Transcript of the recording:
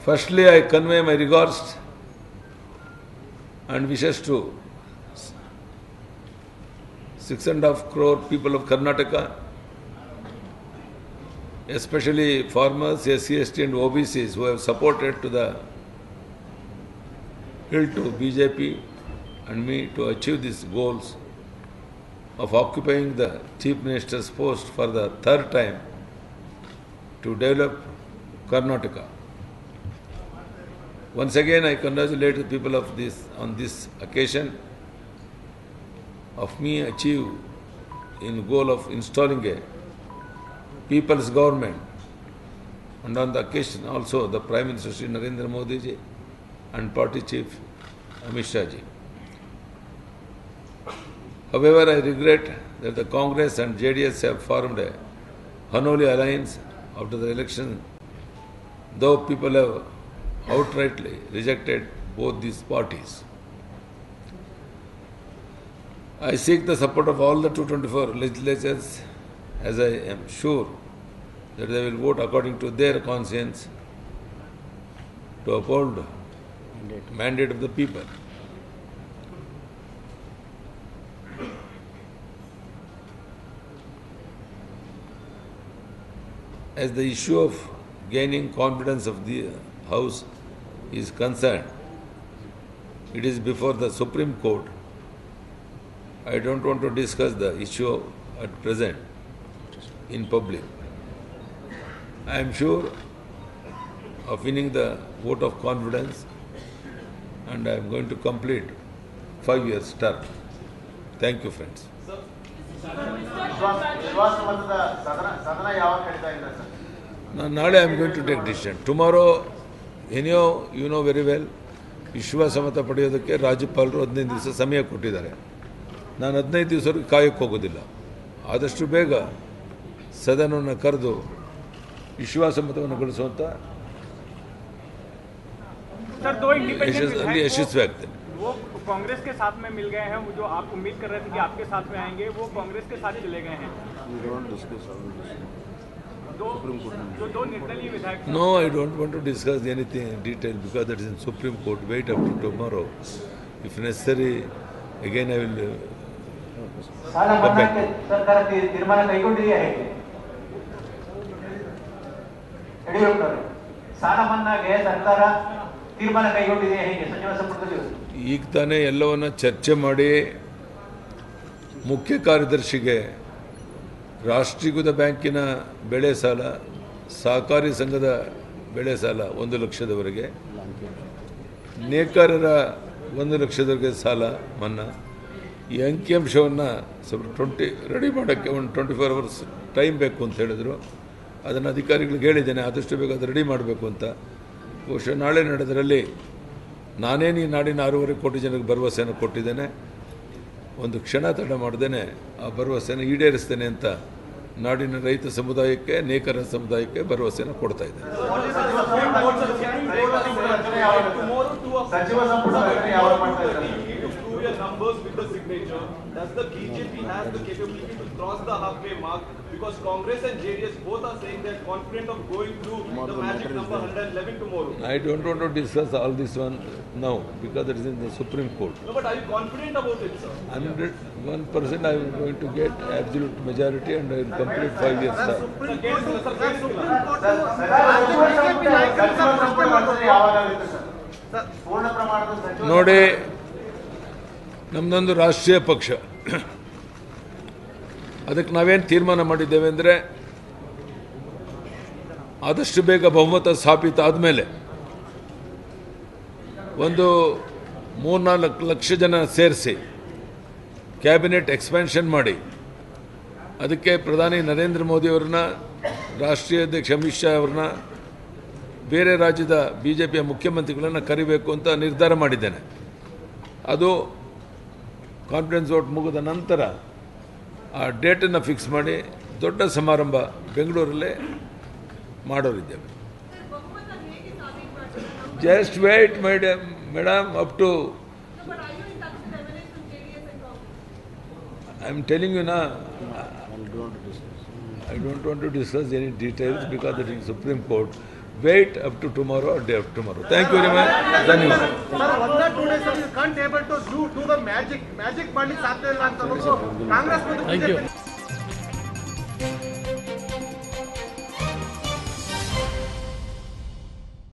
Firstly, I convey my regards and wishes to 6.5 crore people of Karnataka, especially farmers, SC, ST and OBCs who have supported to the hill to BJP and me to achieve these goals of occupying the Chief Minister's post for the third time to develop Karnataka. Once again, I congratulate the people of this on this occasion of me achieve in goal of installing a people's government, and on the occasion also the Prime Minister Shri Narendra Modi ji and Party Chief Amit Shah ji. However, I regret that the Congress and JDS have formed a unholy alliance after the election, though people have outrightly rejected both these parties. I seek the support of all the 224 legislators, as I am sure that they will vote according to their conscience to uphold mandate of the people. As the issue of gaining confidence of the House is concerned, it is before the Supreme Court. I don't want to discuss the issue at present in public. I am sure of winning the vote of confidence, and I am going to complete 5 years term. Thank you, friends. Nale I am going to take decision. Tomorrow, anyhow, you know very well, ವಿಶ್ವಾಸಮತ ಪಡೆಯೋದಕ್ಕೆ ರಾಜ್ಯಪಾಲರು 15 ದಿವಸ ಸಮಯ ಕೊಟ್ಟಿದ್ದಾರೆ. ನಾನು 15 ದಿವಸವರೆಗೆ ಕಾಯಕ್ಕೆ ಹೋಗೋದಿಲ್ಲ. ಆದಷ್ಟು ಬೇಗ ಸದನವನ್ನು ಕರೆದು ವಿಶ್ವಾಸಮತವನ್ನು ಗಳಿಸುವಂತ ಯಶಸ್ವಿ ಆಗ್ತೇನೆ. वो कांग्रेस के साथ में मिल गए हैं, वो जो आप उम्मीद कर रहे थे कि आपके साथ में आएंगे, वो कांग्रेस के साथ चले गए हैं. दो निर्दलीय विधायक. No, I don't want to discuss anything in detail because that is in Supreme Court. Wait up to tomorrow. If necessary, again I will come back. ಸರ್ಕಾರ ತೀರ್ಮಾನ ಕೈಗೊಂಡಿದೆಯೇ ಹೇಗೆ? ಯಡಿಯೂರಪ್ಪನವರು ಸಾಲ ಮನ್ನಾಗೆ ಸರ್ಕಾರ ತೀರ್ಮಾನ ಕೈಗೊಂಡಿದೆಯೇ ಹೇಗೆ ಸಚಿವ ಸಂಪುಟದಲ್ಲಿ? ಈಗ ತಾನೇ ಎಲ್ಲವನ್ನ ಚರ್ಚೆ ಮಾಡಿ ಮುಖ್ಯ ಕಾರ್ಯದರ್ಶಿಗೆ ರಾಷ್ಟ್ರೀಕೃತ ಬ್ಯಾಂಕಿನ ಬೆಳೆ ಸಾಲ, ಸಹಕಾರಿ ಸಂಘದ ಬೆಳೆ ಸಾಲ 1 ಲಕ್ಷದವರೆಗೆ, ನೇಕಾರರ 1 ಲಕ್ಷದವರೆಗೆ ಸಾಲ ಮನ್ನಾ, ಈ ಅಂಕಿಅಂಶವನ್ನು ಸ್ವಲ್ಪ ರೆಡಿ ಮಾಡೋಕ್ಕೆ ಒಂದು 24 hours ಟೈಮ್ ಬೇಕು ಅಂತ ಹೇಳಿದ್ರು. ಅದನ್ನು ಅಧಿಕಾರಿಗಳಿಗೆ ಹೇಳಿದ್ದೇನೆ, ಆದಷ್ಟು ಬೇಗ ಅದು ರೆಡಿ ಮಾಡಬೇಕು ಅಂತ. ಬಹುಶಃ ನಾಳೆ ನಡೆದರಲ್ಲಿ ನಾನೇನು ಈ ನಾಡಿನ 6.5 ಕೋಟಿ ಜನರಿಗೆ ಭರವಸೆಯನ್ನು ಕೊಟ್ಟಿದ್ದೇನೆ. ಒಂದು ಕ್ಷಣ ತಡ ಮಾಡ್ದೇನೆ ಆ ಭರವಸೆಯನ್ನು ಈಡೇರಿಸ್ತೇನೆ ಅಂತ ನಾಡಿನ ರೈತ ಸಮುದಾಯಕ್ಕೆ, ನೇಕಾರ ಸಮುದಾಯಕ್ಕೆ ಭರವಸೆಯನ್ನು ಕೊಡ್ತಾ ಇದ್ದೇನೆ. Numbers with the signature. Does the BJP has the capability to cross the halfway mark? Because Congress and JDS both are saying they're confident of going through the magic number 111 tomorrow. I don't want to discuss all this one now because it is in the Supreme Court. No, but are you confident about it, sir? 101% I am going to get absolute majority and I will complete 5 years term. ನೋಡಿ, ನಮ್ಮದೊಂದು ರಾಷ್ಟ್ರೀಯ ಪಕ್ಷ. ಅದಕ್ಕೆ ನಾವೇನು ತೀರ್ಮಾನ ಮಾಡಿದ್ದೇವೆ ಅಂದರೆ, ಆದಷ್ಟು ಬೇಗ ಬಹುಮತ ಸ್ಥಾಪಿತ ಆದಮೇಲೆ ಒಂದು 3-4 ಲಕ್ಷ ಜನ ಸೇರಿಸಿ ಕ್ಯಾಬಿನೆಟ್ ಎಕ್ಸ್ಪ್ಯಾನ್ಷನ್ ಮಾಡಿ ಅದಕ್ಕೆ ಪ್ರಧಾನಿ ನರೇಂದ್ರ ಮೋದಿಯವ್ರನ್ನ, ರಾಷ್ಟ್ರೀಯ ಅಧ್ಯಕ್ಷ ಅಮಿತ್ ಶಾ ಅವ್ರನ್ನ, ಬೇರೆ ರಾಜ್ಯದ BJPಯ ಮುಖ್ಯಮಂತ್ರಿಗಳನ್ನು ಕರಿಬೇಕು ಅಂತ ನಿರ್ಧಾರ ಮಾಡಿದ್ದೇನೆ. ಅದು ಕಾನ್ಫಿಡೆನ್ಸ್ ವೋಟ್ ಮುಗಿದ ನಂತರ ಆ ಡೇಟನ್ನು ಫಿಕ್ಸ್ ಮಾಡಿ ದೊಡ್ಡ ಸಮಾರಂಭ ಬೆಂಗಳೂರಲ್ಲೇ ಮಾಡೋರಿದ್ದೇವೆ. Just wait madam up to I am telling you ನಾ, I don't want to discuss any details because it is Supreme Court. wait up to tomorrow or day after tomorrow. Thank you very much. Dhanyawad. Sir, 1 or 2 days you can't able to do the magic ಮಾಡ್ಲಿಕ್ಕೆ ಸಾಧ್ಯ ಇಲ್ಲ ಅಂತ Congress Thank you.